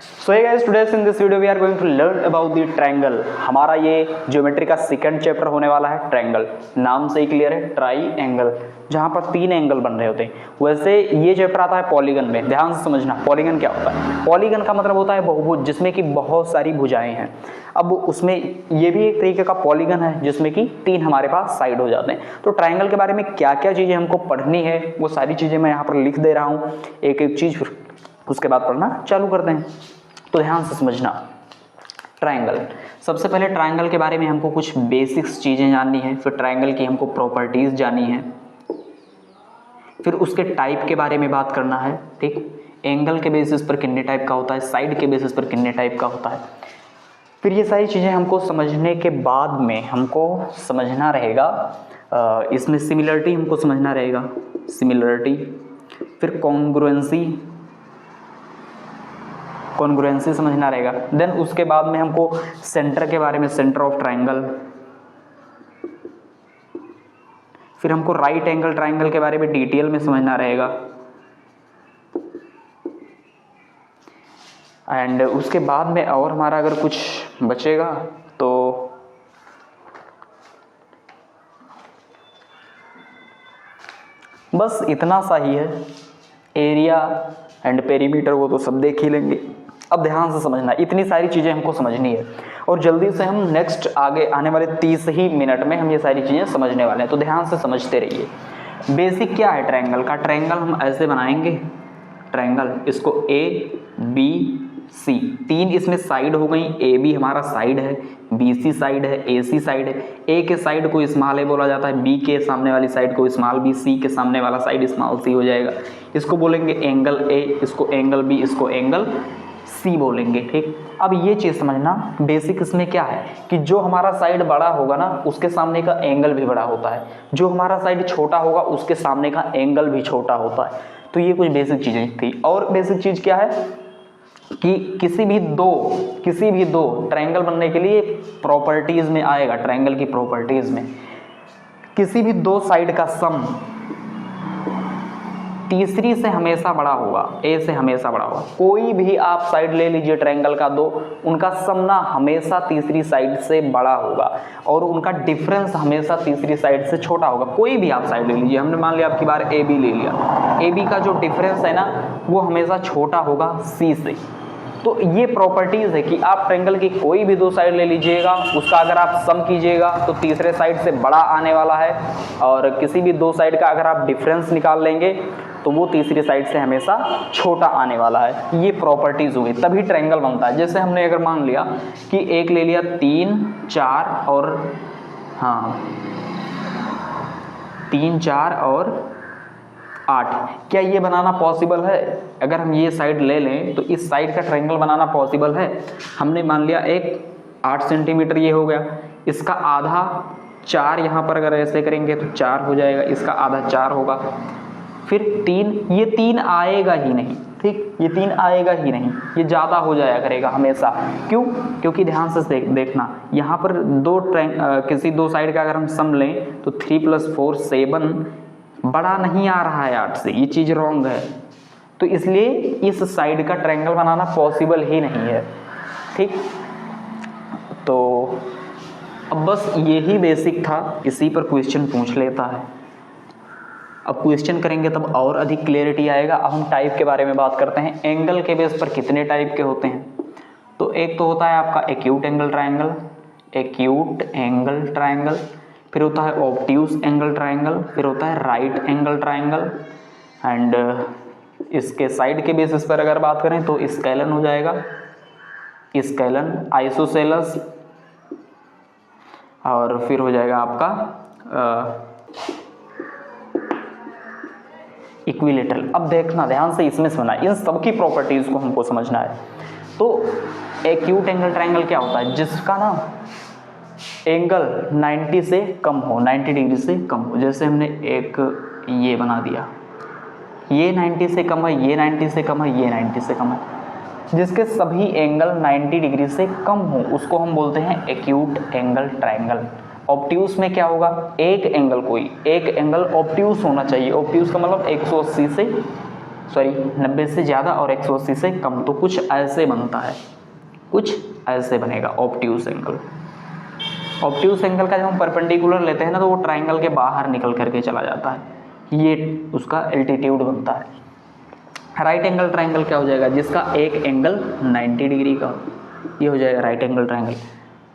So hey guys, today in this video we are going to learn about the triangle. हमारा ये geometry का second chapter होने वाला है। ट्रायंगल नाम से ही क्लियर है, ट्राई एंगल, जहाँ पर तीन एंगल बन रहे होते हैं। वैसे ये चैप्टर आता है पॉलीगन में। ध्यान से समझना पॉलीगन क्या होता है। पॉलीगन का मतलब होता है बहुभुज, जिसमें कि बहुत सारी भुजाएं हैं। अब उसमें ये भी एक तरीके का पॉलीगन है जिसमें कि तीन हमारे पास साइड हो जाते हैं। तो ट्रायंगल के बारे में क्या क्या चीज़ें हमको पढ़नी है वो सारी चीज़ें मैं यहाँ पर लिख दे रहा हूँ, एक एक चीज़, उसके बाद पढ़ना चालू करते हैं। तो ध्यान से समझना ट्रायंगल। सबसे पहले ट्रायंगल के बारे में हमको कुछ बेसिक्स चीज़ें जाननी है, फिर ट्रायंगल की हमको प्रॉपर्टीज़ जाननी है, फिर उसके टाइप के बारे में बात करना है। ठीक, एंगल के बेसिस पर कितने टाइप का होता है, साइड के बेसिस पर कितने टाइप का होता है। फिर ये सारी चीज़ें हमको समझने के बाद में हमको समझना रहेगा, इसमें सिमिलरिटी हमको समझना रहेगा, सिमिलरिटी, फिर कॉन्ग्रुएंसी समझना रहेगा। देन उसके बाद में हमको सेंटर के बारे में, सेंटर ऑफ ट्रायंगल, फिर हमको राइट एंगल ट्रायंगल के बारे में डिटेल में समझना रहेगा, एंड उसके बाद में और हमारा अगर कुछ बचेगा तो बस इतना सा ही है। एरिया एंड पेरीमीटर वो तो सब देख ही लेंगे। अब ध्यान से समझना, इतनी सारी चीज़ें हमको समझनी है और जल्दी से हम नेक्स्ट आगे आने वाले 30 ही मिनट में हम ये सारी चीज़ें समझने वाले हैं। तो ध्यान से समझते रहिए। बेसिक क्या है ट्रायंगल का? ट्रायंगल हम ऐसे बनाएंगे, ट्रायंगल इसको A, B, C, तीन इसमें साइड हो गई। AB हमारा साइड है, BC साइड है, AC साइड है। A के साइड को स्मॉल a बोला जाता है, B के सामने वाली साइड को स्मॉल b, C के सामने वाला साइड स्मॉल c हो जाएगा। इसको बोलेंगे एंगल A, इसको एंगल B, इसको एंगल C बोलेंगे। ठीक, अब ये चीज़ समझना, बेसिक इसमें क्या है कि जो हमारा साइड बड़ा होगा ना उसके सामने का एंगल भी बड़ा होता है, जो हमारा साइड छोटा होगा उसके सामने का एंगल भी छोटा होता है। तो ये कुछ बेसिक चीज़ें थी। और बेसिक चीज़ क्या है कि किसी भी दो ट्रायंगल बनने के लिए प्रॉपर्टीज में आएगा, ट्रायंगल की प्रॉपर्टीज में किसी भी दो साइड का सम तीसरी से हमेशा बड़ा होगा, A से हमेशा बड़ा होगा। कोई भी आप साइड ले लीजिए ट्रायंगल का दो, उनका सम ना हमेशा तीसरी साइड से बड़ा होगा और उनका डिफरेंस हमेशा तीसरी साइड से छोटा होगा। कोई भी आप साइड ले लीजिए, हमने मान लिया आपकी बार AB ले लिया, AB का जो डिफरेंस है ना वो हमेशा छोटा होगा C से। तो ये प्रॉपर्टीज है कि आप ट्रायंगल की कोई भी दो साइड ले लीजिएगा, उसका अगर आप सम कीजिएगा तो तीसरे साइड से बड़ा आने वाला है, और किसी भी दो साइड का अगर आप डिफरेंस निकाल लेंगे तो वो तीसरी साइड से हमेशा छोटा आने वाला है। ये प्रॉपर्टीज हुई, तभी ट्रायंगल बनता है। जैसे हमने अगर मान लिया कि एक ले लिया 3, 4 और 3, 4 और 8, क्या ये बनाना पॉसिबल है? अगर हम ये साइड ले लें तो इस साइड का ट्रायंगल बनाना पॉसिबल है? हमने मान लिया एक 8 सेंटीमीटर ये हो गया, इसका आधा 4 यहाँ पर अगर ऐसे करेंगे तो 4 हो जाएगा, इसका आधा 4 होगा, फिर 3, ये 3 आएगा ही नहीं। ठीक, ये 3 आएगा ही नहीं, ये ज़्यादा हो जाया करेगा हमेशा। क्यों? क्योंकि ध्यान से देखना, यहाँ पर किसी दो साइड का अगर हम सम लें तो 3 + 4 7 बड़ा नहीं आ रहा है 8 से, ये चीज़ रॉन्ग है। तो इसलिए इस साइड का ट्रायंगल बनाना पॉसिबल ही नहीं है। ठीक, तो अब बस यही बेसिक था, इसी पर क्वेश्चन पूछ लेता है। अब क्वेश्चन करेंगे तब और अधिक क्लियरिटी आएगा। अब हम टाइप के बारे में बात करते हैं। एंगल के बेस पर कितने टाइप के होते हैं? तो एक तो होता है आपका acute angle triangle, acute angle triangle, फिर होता है ऑब्ट्यूज एंगल ट्रायंगल, फिर होता है राइट एंगल ट्रायंगल, एंड इसके साइड के बेसिस पर अगर बात करें तो स्केलन हो जाएगा, स्केलन, आइसोसेलस, और फिर हो जाएगा आपका इक्विलेटरल। अब देखना ध्यान से, इसमें समझना, इन सब की प्रॉपर्टीज को हमको समझना है। तो एक्यूट एंगल ट्रायंगल क्या होता है? जिसका ना एंगल 90 से कम हो, 90 डिग्री से कम हो। जैसे हमने एक ये बना दिया, ये 90 से कम है, ये 90 से कम है, ये 90 से कम है, जिसके सभी एंगल 90 डिग्री से कम हो उसको हम बोलते हैं एक्यूट एंगल ट्रायंगल। ऑब्ट्यूज में क्या होगा? एक एंगल ऑब्ट्यूज होना चाहिए। ऑब्ट्यूज का मतलब 180 से सॉरी 90 से ज़्यादा और 180 से कम, तो कुछ ऐसे बनता है, कुछ ऐसे बनेगा ऑब्ट्यूज एंगल। ऑब्ट्यूज एंगल का जब हम परपेंडिकुलर लेते हैं ना तो वो ट्राइंगल के बाहर निकल करके चला जाता है, ये उसका एल्टीट्यूड बनता है। राइट एंगल ट्राइंगल क्या हो जाएगा, जिसका एक एंगल 90 डिग्री का, ये हो जाएगा राइट एंगल ट्राइंगल।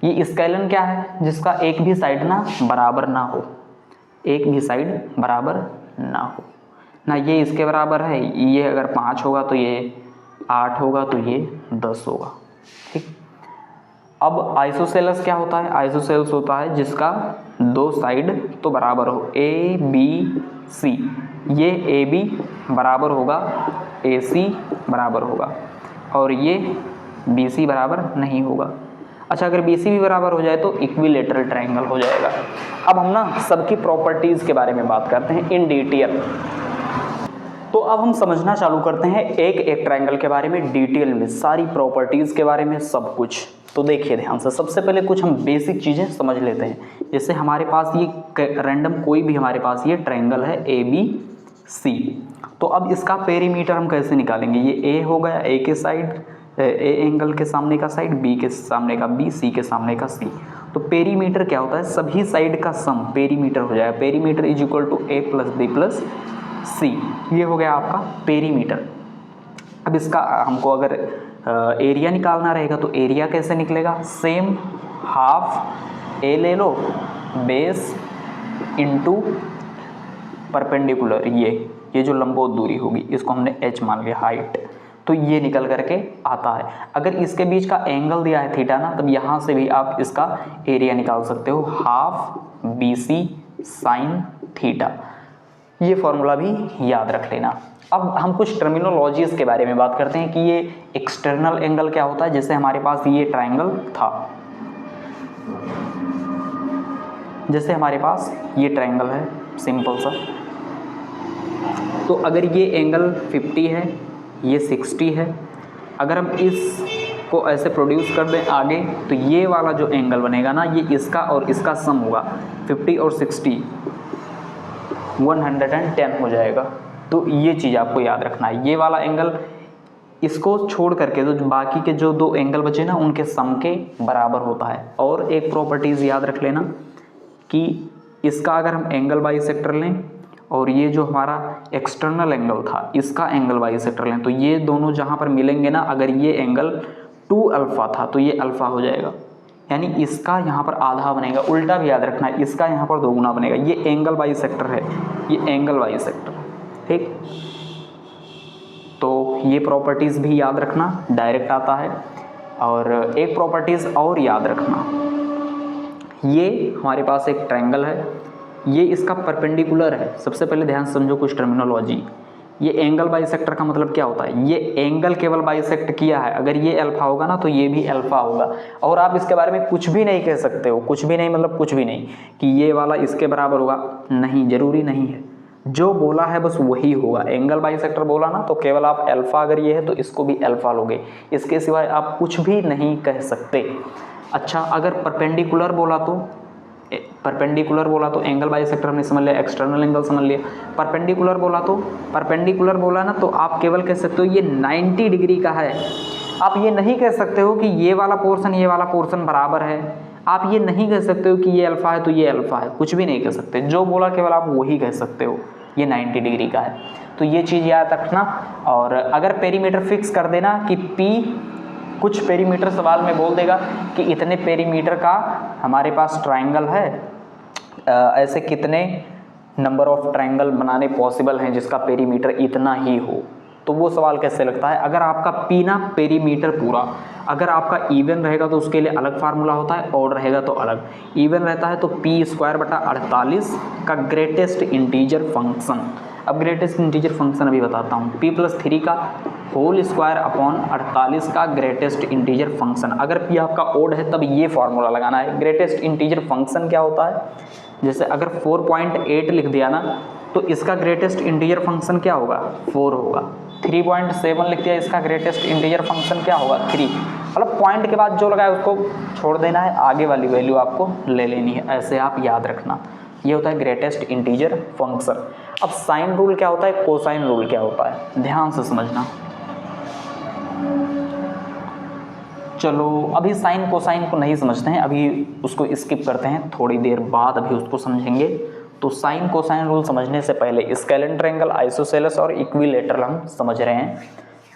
ये स्केलन क्या है, जिसका एक भी साइड ना बराबर ना हो, एक भी साइड बराबर ना हो ना, ये इसके बराबर है, ये अगर 5 होगा तो ये 8 होगा तो ये 10 होगा, ठीक। अब आइसोसेलस क्या होता है, आइसोसेलस होता है जिसका दो साइड तो बराबर हो, ए बी सी, ये ए बी बराबर होगा ए सी बराबर होगा और ये बी सी बराबर नहीं होगा। अच्छा, अगर बी सी भी बराबर हो जाए तो इक्विलेटरल ट्रायंगल हो जाएगा। अब हम ना सबकी प्रॉपर्टीज़ के बारे में बात करते हैं इन डिटेल। तो अब हम समझना चालू करते हैं एक एक ट्रायंगल के बारे में डिटेल में, सारी प्रॉपर्टीज़ के बारे में सब कुछ। तो देखिए ध्यान से, सबसे पहले कुछ हम बेसिक चीज़ें समझ लेते हैं। जैसे हमारे पास ये रैंडम कोई भी हमारे पास ये ट्रायंगल है ए बी सी, तो अब इसका पेरीमीटर हम कैसे निकालेंगे, ये ए हो गया, ए के साइड ए एंगल के सामने का साइड, बी के सामने का बी, सी के सामने का सी। तो पेरीमीटर क्या होता है, सभी साइड का सम पेरीमीटर हो जाएगा। Perimeter is equal to A plus B plus C, ये हो गया आपका पेरीमीटर। अब इसका हमको अगर एरिया निकालना रहेगा तो एरिया कैसे निकलेगा, सेम हाफ ए ले लो बेस इनटू परपेंडिकुलर, ये जो लंबवत दूरी होगी इसको हमने h मान लिया हाइट, तो ये निकल करके आता है। अगर इसके बीच का एंगल दिया है थीटा ना, तब यहाँ से भी आप इसका एरिया निकाल सकते हो, half B C sine theta, ये फॉर्मूला भी याद रख लेना। अब हम कुछ टर्मिनोलॉजीज के बारे में बात करते हैं कि ये एक्सटर्नल एंगल क्या होता है। जैसे हमारे पास ये ट्रायंगल था, जैसे हमारे पास ये ट्रायंगल है सिंपल सा, तो अगर ये एंगल 50 है, ये 60 है, अगर हम इसको ऐसे प्रोड्यूस कर दें आगे, तो ये वाला जो एंगल बनेगा ना, ये इसका और इसका सम होगा, 50 और 60 110 हो जाएगा। तो ये चीज़ आपको याद रखना है, ये वाला एंगल इसको छोड़ करके तो बाकी के जो दो एंगल बचे ना उनके सम के बराबर होता है। और एक प्रॉपर्टीज़ याद रख लेना कि इसका अगर हम एंगल बाइसेक्टर लें और ये जो हमारा एक्सटर्नल एंगल था इसका एंगल बाइसेक्टर लें, तो ये दोनों जहाँ पर मिलेंगे ना, अगर ये एंगल 2 अल्फ़ा था तो ये अल्फ़ा हो जाएगा, यानी इसका यहाँ पर आधा बनेगा। उल्टा भी याद रखना है, इसका यहाँ पर 2 गुना बनेगा। ये एंगल बाइसेक्टर है, ये एंगल बाइसेक्टर, ठीक। तो ये प्रॉपर्टीज़ भी याद रखना, डायरेक्ट आता है। और एक प्रॉपर्टीज़ और याद रखना, ये हमारे पास एक ट्रायंगल है, ये इसका परपेंडिकुलर है। सबसे पहले ध्यान से समझो कुछ टर्मिनोलॉजी। ये एंगल बाइसेक्टर का मतलब क्या होता है, ये एंगल केवल बाइसेक्ट किया है, अगर ये अल्फा होगा ना तो ये भी अल्फा होगा। और आप इसके बारे में कुछ भी नहीं कह सकते हो, कुछ भी नहीं मतलब कुछ भी नहीं कि ये वाला इसके बराबर होगा, नहीं, जरूरी नहीं है। जो बोला है बस वही होगा। एंगल बाइसेक्टर बोला ना तो केवल आप अल्फा, अगर ये है तो इसको भी अल्फा लोगे, इसके सिवाय आप कुछ भी नहीं कह सकते। अच्छा, अगर परपेंडिकुलर बोला तो एंगल बाइसेक्टर हमने समझ लिया, एक्सटर्नल एंगल समझ लिया। परपेंडिकुलर बोला ना तो आप केवल कह सकते हो ये 90 डिग्री का है। आप ये नहीं कह सकते हो कि ये वाला पोर्शन बराबर है। आप ये नहीं कह सकते हो कि ये अल्फा है तो ये अल्फा है, कुछ भी नहीं कह सकते। जो बोला केवल आप वही कह सकते हो, ये 90 डिग्री का है। तो ये चीज़ याद रखना। और अगर पेरीमीटर फिक्स कर देना कि P, कुछ पेरीमीटर सवाल में बोल देगा कि इतने पेरीमीटर का हमारे पास ट्रायंगल है, ऐसे कितने नंबर ऑफ ट्रायंगल बनाने पॉसिबल हैं जिसका पेरीमीटर इतना ही हो, तो वो सवाल कैसे लगता है। अगर आपका P ना पेरीमीटर पूरा, अगर आपका इवन रहेगा तो उसके लिए अलग फार्मूला होता है, ऑड रहेगा तो अलग। इवन रहता है तो P²/48 का ग्रेटेस्ट इंटीजर फंक्शन। अब ग्रेटेस्ट इंटीजर फंक्शन अभी बताता हूँ, P+3 का होल स्क्वायर अपॉन 48 का ग्रेटेस्ट इंटीजर फंक्शन। अगर P आपका ओड है तब ये फार्मूला लगाना है। ग्रेटेस्ट इंटीजर फंक्शन क्या होता है, जैसे अगर 4.8 लिख दिया ना तो इसका ग्रेटेस्ट इंटीजर फंक्शन क्या होगा, 4 होगा। 3.7 लिख दिया, इसका ग्रेटेस्ट इंटीजर फंक्शन क्या होगा, 3। मतलब पॉइंट के बाद जो लगा है उसको छोड़ देना है, आगे वाली वैल्यू आपको ले लेनी है। ऐसे आप याद रखना, ये होता है ग्रेटेस्ट इंटीजर फंक्शन। अब साइन रूल क्या होता है, कोसाइन रूल क्या होता है, ध्यान से समझना। चलो अभी साइन कोसाइन को नहीं समझते हैं, अभी उसको स्किप करते हैं, थोड़ी देर बाद अभी उसको समझेंगे। तो साइन कोसाइन रूल समझने से पहले स्केलेन ट्रायंगल, आइसोसेलेस और इक्विलेटरल हम समझ रहे हैं,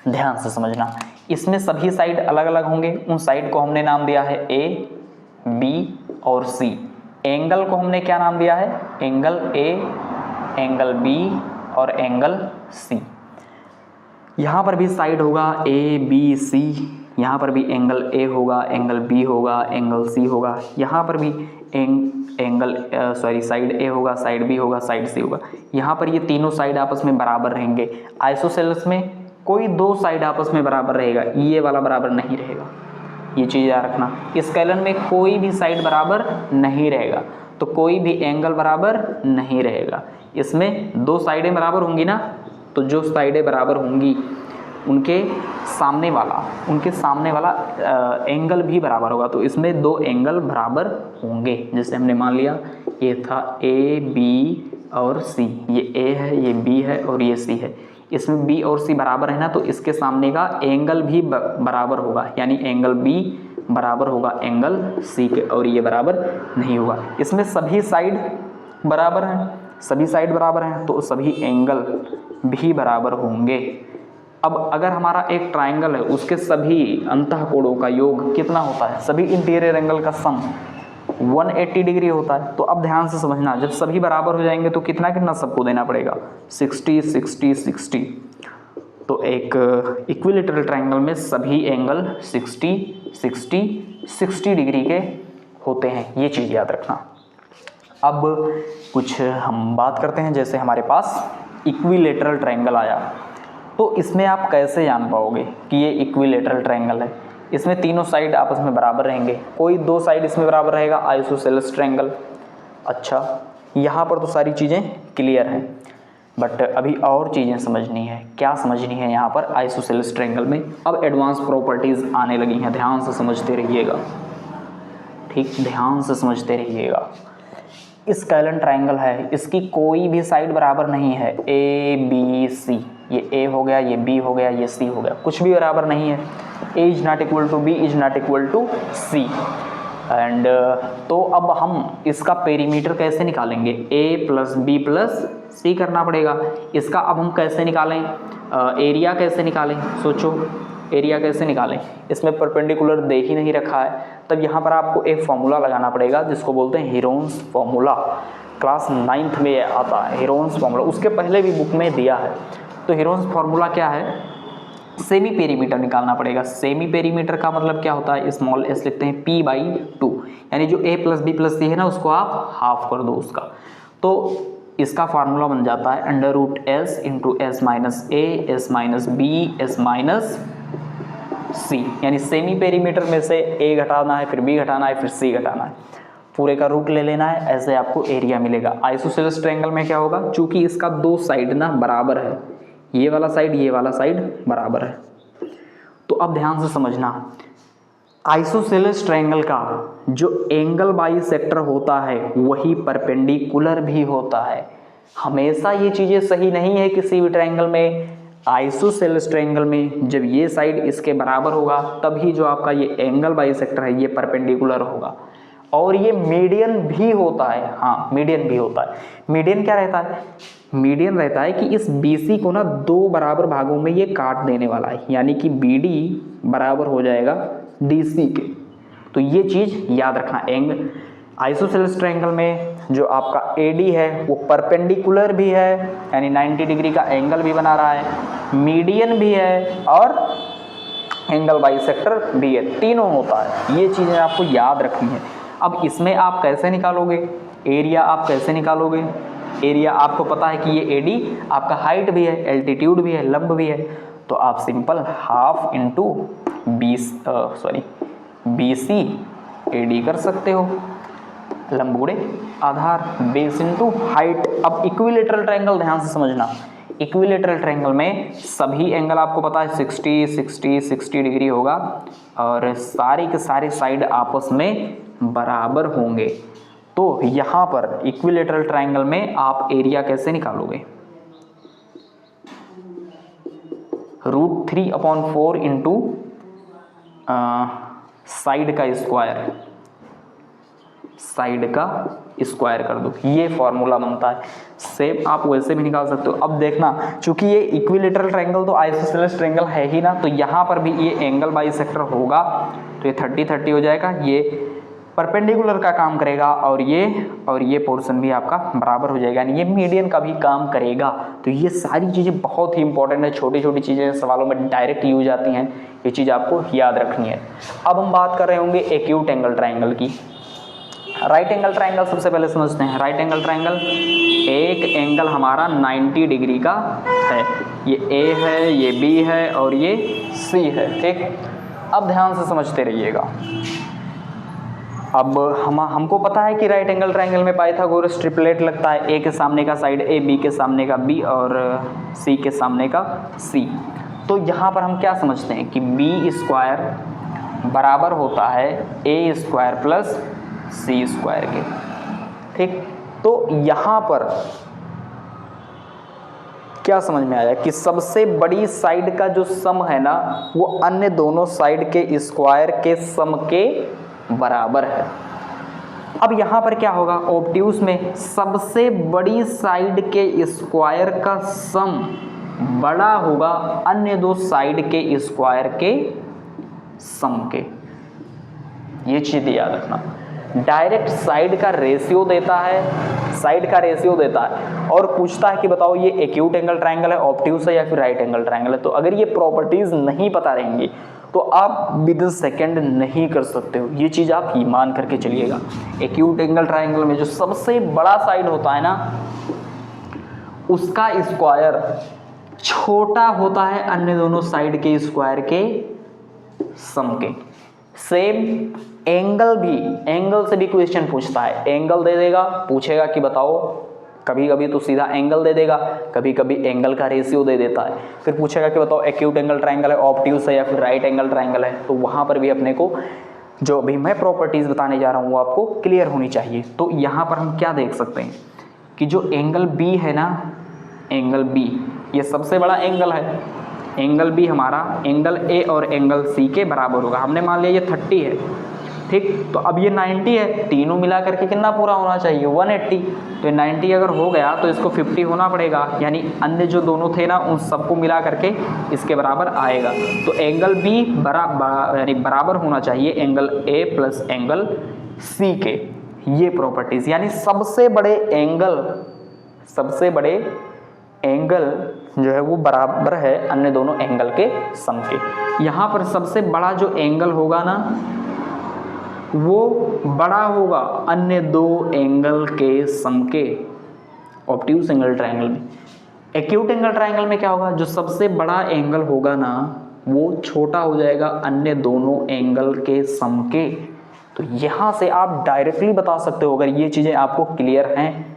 ध्यान से समझना। इसमें सभी साइड अलग अलग होंगे, उन साइड को हमने नाम दिया है ए, बी और सी। एंगल को हमने क्या नाम दिया है, एंगल ए, एंगल बी और एंगल सी। यहाँ पर भी साइड होगा ए बी सी, यहाँ पर भी एंगल ए होगा, एंगल बी होगा, एंगल सी होगा, यहाँ पर भी साइड ए होगा, साइड बी होगा, साइड सी होगा। यहाँ पर ये तीनों साइड आपस में बराबर रहेंगे। आइसोसेलेस में कोई दो साइड आपस में बराबर रहेगा, ये वाला बराबर नहीं रहेगा, ये चीज़ याद रखना। स्केलन में कोई भी साइड बराबर नहीं रहेगा, तो कोई भी एंगल बराबर नहीं रहेगा। इसमें दो साइडें बराबर होंगी ना, तो जो साइडें बराबर होंगी उनके सामने वाला एंगल भी बराबर होगा, तो इसमें दो एंगल बराबर होंगे। जैसे हमने मान लिया ये था ए बी और सी, ये ए है, ये बी है और ये सी है। इसमें बी और सी बराबर है ना, तो इसके सामने का एंगल भी बराबर होगा, यानी एंगल बी बराबर होगा एंगल सी के, और ये बराबर नहीं होगा। इसमें सभी साइड बराबर हैं, तो सभी एंगल भी बराबर होंगे। अब अगर हमारा एक ट्रायंगल है, उसके सभी अंतःकोणों का योग कितना होता है, सभी इंटीरियर एंगल का सम 180 डिग्री होता है। तो अब ध्यान से समझना, जब सभी बराबर हो जाएंगे तो कितना सबको देना पड़ेगा, 60 60 60। तो एक इक्विलेटरल ट्रायंगल में सभी एंगल 60 60 60 डिग्री के होते हैं, ये चीज़ याद रखना। अब कुछ हम बात करते हैं, जैसे हमारे पास इक्विलेटरल ट्रायंगल आया, तो इसमें आप कैसे जान पाओगे कि ये इक्विलेटरल ट्रायंगल है। इसमें तीनों साइड आपस में बराबर रहेंगे, कोई दो साइड इसमें बराबर रहेगा, आइसोसेलेस ट्रायंगल। अच्छा, यहाँ पर तो सारी चीज़ें क्लियर हैं, बट अभी और चीज़ें समझनी है। क्या समझनी है यहाँ पर आइसोसेलेस ट्रायंगल में? अब एडवांस प्रॉपर्टीज़ आने लगी हैं, ध्यान से समझते रहिएगा, ठीक, ध्यान से समझते रहिएगा। स्केलेन ट्रायंगल है, इसकी कोई भी साइड बराबर नहीं है, ए बी सी, ये ए हो गया, ये बी हो गया, ये सी हो गया, कुछ भी बराबर नहीं है। A is not equal to B, is not equal to C. And तो अब हम इसका पेरीमीटर कैसे निकालेंगे, A plus B plus C करना पड़ेगा। इसका अब हम कैसे निकालें, एरिया कैसे निकालें, सोचो एरिया कैसे निकालें। इसमें परपेंडिकुलर दे ही नहीं रखा है, तब यहाँ पर आपको एक फॉर्मूला लगाना पड़ेगा जिसको बोलते हैं हीरोन्स फॉर्मूला। क्लास 9th में आता है हीरोन्स फॉर्मूला, उसके पहले भी बुक में दिया है। तो हीरोन्स फॉर्मूला क्या है, सेमी पेरीमीटर निकालना पड़ेगा। सेमी पेरीमीटर का मतलब क्या होता है, स्मॉल एस लिखते हैं p/2, यानी जो a प्लस बी प्लस सी है ना, उसको आप हाफ कर दो उसका। तो इसका फार्मूला बन जाता है √s × s - a s - b s - c, यानी सेमी पेरीमीटर में से a घटाना है, फिर b घटाना है, फिर c घटाना है, पूरे का रूट ले लेना है, ऐसे आपको एरिया मिलेगा। आइसोसेलेस ट्रायंगल में क्या होगा, चूंकि इसका दो साइड ना बराबर है, ये वाला साइड बराबर है। तो अब ध्यान से समझना, आइसोसेलेस ट्रायंगल का जो एंगल बाइसेक्टर होता है वही परपेंडिकुलर भी होता है। हमेशा ये चीज़ें सही नहीं है किसी भी ट्रायंगल में। आइसोसेलेस ट्रायंगल में जब ये साइड इसके बराबर होगा तभी जो आपका ये एंगल बाइसेक्टर है ये परपेंडिकुलर होगा। और ये मीडियन भी होता है, हाँ मीडियन भी होता है। मीडियन क्या रहता है, मीडियन रहता है कि इस BC को ना दो बराबर भागों में ये काट देने वाला है, यानी कि BD बराबर हो जाएगा DC के। तो ये चीज़ याद रखना। एंगल आइसोसेलेस ट्रायंगल में जो आपका AD है वो परपेंडिकुलर भी है, यानी 90 डिग्री का एंगल भी बना रहा है, मीडियन भी है और एंगल बाइसेक्टर भी है, तीनों होता है। ये चीज़ें आपको याद रखनी है। अब इसमें आप कैसे निकालोगे एरिया, आप कैसे निकालोगे एरिया? आपको पता है कि ये AD आपका हाइट भी है, एल्टीट्यूड भी है, लंब भी है, तो आप simple half into BC AD कर सकते हो, लंब गुणे आधार, बेस इंटू हाइट। अब इक्विलेटरल ट्रायंगल ध्यान से समझना, इक्विलेटरल ट्रायंगल में सभी एंगल आपको पता है 60 60 60 डिग्री होगा और सारी के सारे साइड आपस में बराबर होंगे। तो यहाँ पर इक्विलेटरल ट्रायंगल में आप एरिया कैसे निकालोगे, √3/4 इंटू साइड का स्क्वायर कर दो, ये फॉर्मूला बनता है। सेम आप वैसे भी निकाल सकते हो। अब देखना, चूंकि ये इक्विलेटरल ट्रायंगल तो आइसोसेलेस ट्रायंगल है ही ना, तो यहाँ पर भी ये एंगल बाइसेक्टर होगा, तो ये 30-30 हो जाएगा, ये परपेंडिकुलर का काम करेगा और ये पोर्शन भी आपका बराबर हो जाएगा, यानी ये मीडियन का भी काम करेगा। तो ये सारी चीज़ें बहुत ही इंपॉर्टेंट है, छोटी छोटी चीज़ें सवालों में डायरेक्ट यूज आती हैं, ये चीज़ आपको याद रखनी है। अब हम बात कर रहे होंगे एक्यूट एंगल ट्रायंगल की। राइट एंगल ट्रायंगल सबसे पहले समझते हैं। राइट एंगल ट्रायंगल, एक एंगल हमारा 90 डिग्री का है, ये ए है, ये बी है और ये सी है, ठीक। अब ध्यान से समझते रहिएगा। अब हमको पता है कि राइट एंगल ट्रायंगल में पाइथागोरस ट्रिपलेट लगता है, ए के सामने का साइड ए, बी के सामने का बी और सी के सामने का सी। तो यहाँ पर हम क्या समझते हैं कि बी स्क्वायर बराबर होता है ए स्क्वायर प्लस सी स्क्वायर के, ठीक। तो यहाँ पर क्या समझ में आया कि सबसे बड़ी साइड का जो सम है ना, वो अन्य दोनों साइड के स्क्वायर के सम के बराबर है। अब यहाँ पर क्या होगा, ऑब्ट्यूज में सबसे बड़ी साइड के स्क्वायर का सम बड़ा होगा अन्य दो साइड के स्क्वायर के सम के। ये चीज़ याद रखना। डायरेक्ट साइड का रेशियो देता है और पूछता है कि बताओ ये एक्यूट एंगल ट्रायंगल है, ऑब्ट्यूज है या फिर राइट एंगल ट्रायंगल है। तो अगर ये प्रॉपर्टीज नहीं पता रहेंगी तो आप विदिन सेकंड नहीं कर सकते हो, ये चीज़ आप मान करके चलिएगा। एक्यूट एंगल ट्रायंगल में जो सबसे बड़ा साइड होता है ना, उसका स्क्वायर छोटा होता है अन्य दोनों साइड के स्क्वायर के सम के। सेम एंगल से भी क्वेश्चन पूछता है, एंगल दे देगा, पूछेगा कि बताओ, कभी कभी तो सीधा एंगल दे देगा, कभी कभी एंगल का रेशियो दे देता है, फिर पूछेगा कि बताओ एक्यूट एंगल ट्रायंगल है, ऑब्ट्यूज है या फिर राइट एंगल ट्रायंगल है। तो वहाँ पर भी अपने को जो अभी मैं प्रॉपर्टीज बताने जा रहा हूँ वो आपको क्लियर होनी चाहिए। तो यहाँ पर हम क्या देख सकते हैं कि जो एंगल बी है ना, एंगल बी ये सबसे बड़ा एंगल है, एंगल बी हमारा एंगल ए और एंगल सी के बराबर होगा। हमने मान लिया ये 30 है, ठीक। तो अब ये 90 है, तीनों मिला करके कितना पूरा होना चाहिए, 180। तो 90 अगर हो गया तो इसको 50 होना पड़ेगा, यानी अन्य जो दोनों थे ना उन सबको मिला करके इसके बराबर आएगा। तो एंगल बी यानी बराबर होना चाहिए angle A plus angle C के। ये प्रॉपर्टीज, यानी सबसे बड़े एंगल जो है वो बराबर है अन्य दोनों एंगल के सम के। यहाँ पर सबसे बड़ा जो एंगल होगा ना, वो बड़ा होगा अन्य दो एंगल के सम के, ऑब्ट्यूज एंगल ट्रायंगल में। एक्यूट एंगल ट्रायंगल में क्या होगा, जो सबसे बड़ा एंगल होगा ना वो छोटा हो जाएगा अन्य दोनों एंगल के सम के। तो यहाँ से आप डायरेक्टली बता सकते हो, अगर ये चीज़ें आपको क्लियर हैं